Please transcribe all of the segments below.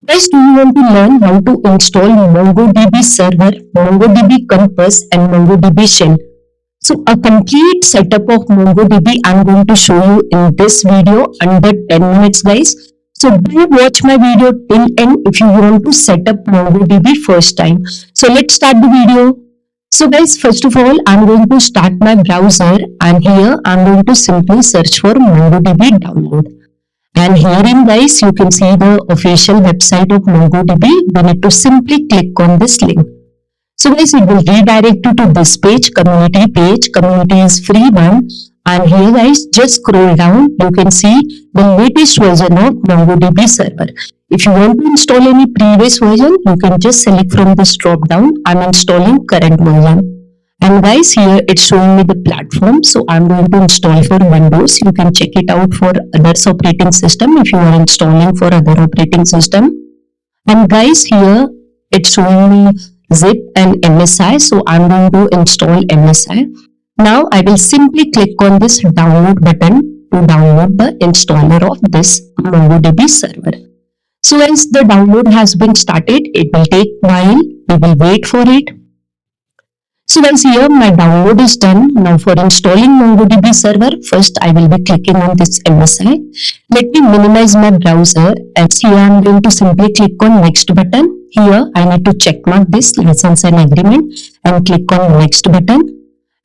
Guys, do you want to learn how to install MongoDB server, MongoDB Compass and MongoDB Shell? So a complete setup of MongoDB I'm going to show you in this video under 10 minutes guys. So do watch my video till end if you want to set up MongoDB first time. So let's start the video. So guys, first of all, I'm going to start my browser and here I'm going to simply search for MongoDB download. And herein guys, you can see the official website of MongoDB. You need to simply click on this link. So guys, it will redirect you to this page, community page. Community is free one. And here guys, just scroll down. You can see the latest version of MongoDB server. If you want to install any previous version, you can just select from this drop down. I'm installing current version. And guys, here it's showing me the platform. So I'm going to install for Windows. You can check it out for others operating system if you are installing for other operating system. And guys, here it's showing me zip and MSI. So I'm going to install MSI. Now I will simply click on this download button to download the installer of this MongoDB server. So guys, the download has been started. It will take a while. We will wait for it. So guys, here my download is done. Now for installing MongoDB server, first I will be clicking on this MSI. Let me minimize my browser and here I am going to simply click on next button. Here I need to check mark this license and agreement and click on next button.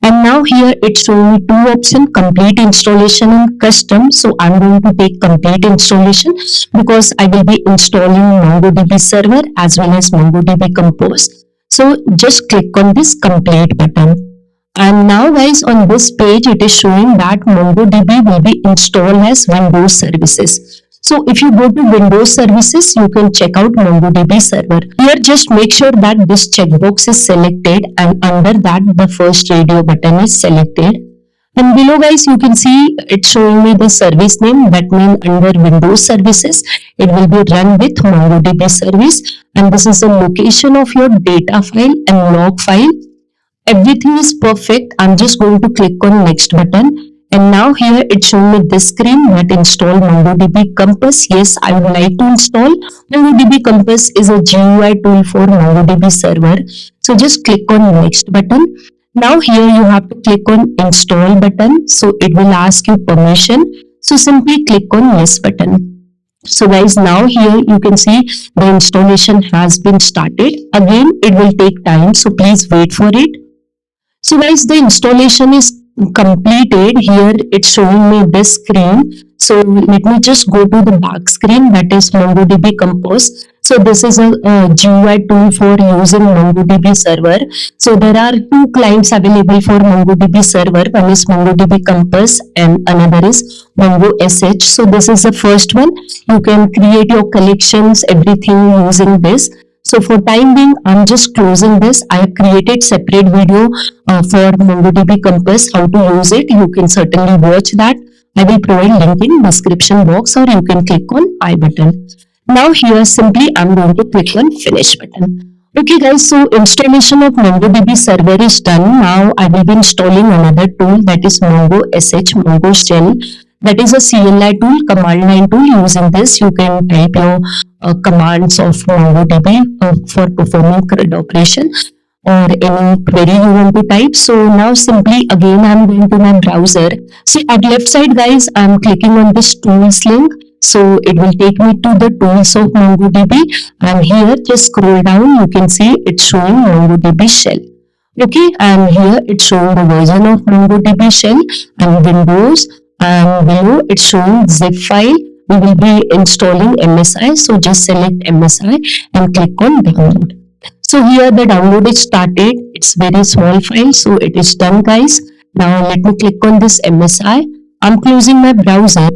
And now here it's showing me two options, complete installation and custom. So I'm going to take complete installation because I will be installing MongoDB server as well as MongoDB Compose. So just click on this complete button. And now guys, on this page, it is showing that MongoDB will be installed as Windows services. So if you go to Windows services, you can check out MongoDB server. Here just make sure that this checkbox is selected and under that the first radio button is selected. And below guys, you can see it's showing me the service name. That means under Windows services, it will be run with MongoDB service. And this is the location of your data file and log file. Everything is perfect. I'm just going to click on next button. And now here it's showing me this screen that install MongoDB Compass. Yes, I would like to install. MongoDB Compass is a GUI tool for MongoDB server. So just click on next button. Now here you have to click on install button. So it will ask you permission. So simply click on yes button. So guys, now here you can see the installation has been started. Again, it will take time. So please wait for it. So guys, the installation is completed. Here it's showing me this screen. So let me just go to the back screen, that is MongoDB Compose. So this is a GUI tool for using MongoDB server. So there are two clients available for MongoDB server. One is MongoDB Compass and another is MongoSH. So this is the first one. You can create your collections, everything using this. So for time being, I'm just closing this. I have created separate video for MongoDB Compass, how to use it. You can certainly watch that. I will provide link in description box or you can click on I button. Now here simply I'm going to click on finish button. Okay guys, so installation of MongoDB server is done. Now I will be installing another tool, that is MongoSH, Mongo Shell. That is a CLI tool, command line tool. Using this, you can type your commands of MongoDB for performing CRUD operation or any query you want to type. So now simply again I'm going to my browser. See at left side guys, I'm clicking on this tools link. So it will take me to the tools of MongoDB and here just scroll down, you can see it's showing MongoDB Shell. Okay, and here it's showing the version of MongoDB Shell and Windows, and below it's showing zip file. We will be installing MSI, so just select MSI and click on download. So here the download is started. It's very small file, so it is done guys. Now let me click on this MSI. I'm closing my browser.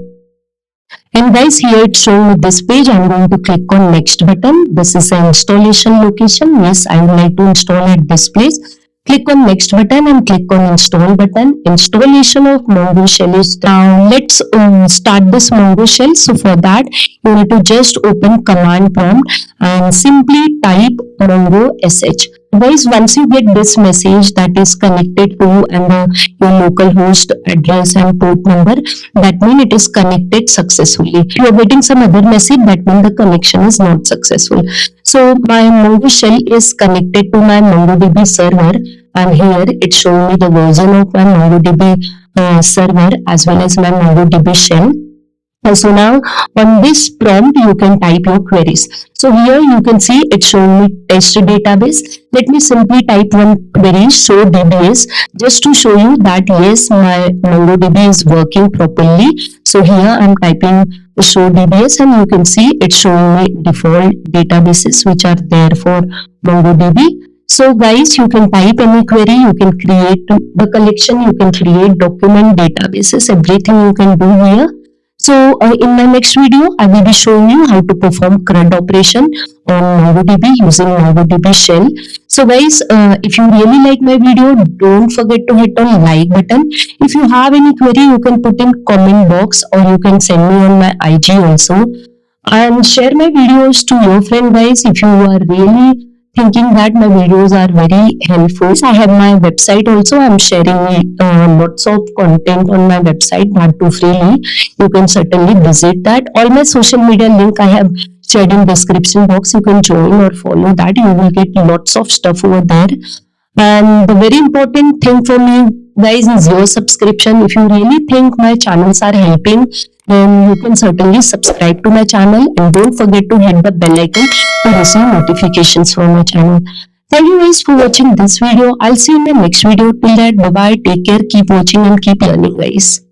And guys, here it's showing me this page. I'm going to click on next button. This is the installation location. Yes, I would like to install at this place. Click on next button and click on install button. Installation of Mongo Shell is done. Now let's start this Mongo Shell. So for that, you need to just open command prompt and simply type MongoSH. Guys, once you get this message that is connected to you and your local host address and port number, that means it is connected successfully. If you are getting some other message, that means the connection is not successful. So my Mongo shell is connected to my MongoDB server, and here it shows me the version of my MongoDB server as well as my MongoDB shell. So now on this prompt you can type your queries. So here you can see it showing me test database. Let me simply type one query, show DBS, just to show you that yes, my MongoDB is working properly. So here I'm typing show DBS and you can see it's showing me default databases which are there for MongoDB. So guys, you can type any query, you can create the collection, you can create document databases, everything you can do here. So in my next video, I will be showing you how to perform CRUD operation on MongoDB using MongoDB shell. So guys, if you really like my video, don't forget to hit on like button. If you have any query, you can put in comment box or you can send me on my IG also. And share my videos to your friend guys if you are really thinking that my videos are very helpful. I have my website also. I'm sharing lots of content on my website, that too freely. You can certainly visit that. All my social media link I have shared in description box. You can join or follow that. You will get lots of stuff over there. And the very important thing for me guys is your subscription. If you really think my channels are helping, then you can certainly subscribe to my channel and don't forget to hit the bell icon to receive notifications from my channel. Thank you guys for watching this video. I'll see you in my next video. Till that, bye bye, take care, keep watching and keep learning guys.